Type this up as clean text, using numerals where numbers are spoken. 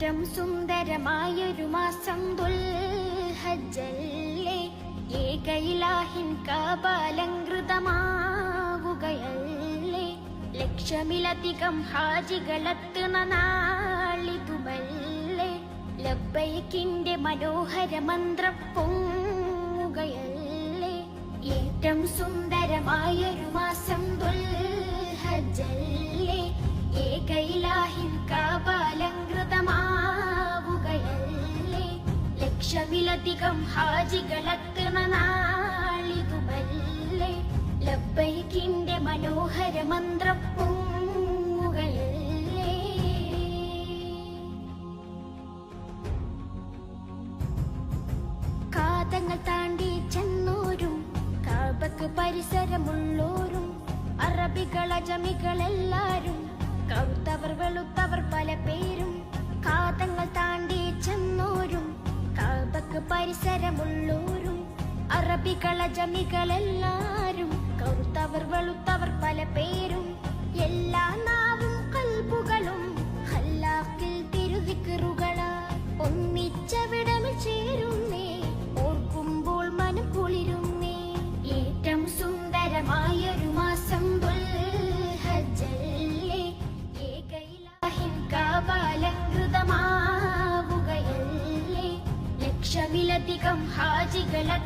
ഏറ്റവും സുന്ദരമായൊരു മാസം ദുൽഹജ്ജല്ലേ, ഏകയിലാഹിൻ കാബാലങ്കൃതമാവുകയല്ലേ. ലക്ഷമിലധികം ഹാജികളെത്തുന്ന നാളിതുമല്ലേ, ലബ്ബൈക്കിന്റെ മനോഹര മന്ത്രം പൊങ്ങുകയല്ലേ. ഏറ്റവും സുന്ദരമായൊരു മാസം ദുൽഹജ്ജല്ലേ, ഏകയിലാഹിൻ കാബാലങ്കൃതമാവുകയല്ലേ. ലക്ഷമിലധികം ഹാജികളെത്തുന്ന നാളിതുമല്ലേ, ലബ്ബൈക്കിന്റെ മനോഹര മന്ത്രം പൊങ്ങുകയല്ലേ. കാതങ്ങൾ താണ്ടി ചെന്നോരും കാബക്ക് പരിസരമുള്ളോരും അറബികൾ അജമികളെല്ലാരും കറുത്തവർ വെളുത്തവർ പല പേരും. കാതങ്ങൾ താണ്ടി ചെന്നോരും കാബക്ക് പരിസരമുള്ളോരും അറബികൾ അജമികളെല്ലാരും കറുത്തവർ വെളുത്തവർ പല പേരും. എല്ലാ നാവും കൽബുകളും ഖല്ലാഖിൽ തിരുദിക്റുകളാ ഒന്നിച്ചവിടമിൽ ചേരുന്നേ, ഓർക്കുമ്പോൾ മനം കുളിരുന്നേ. ഏറ്റവും സുന്ദരമായൊരു മാസം ദുൽഹജ്ജല്ലേ, ഏകയിലാഹിൻ കാബാലങ്കൃതമാവുകയല്ലേ. ലക്ഷമിലധികം ഹാജികളെ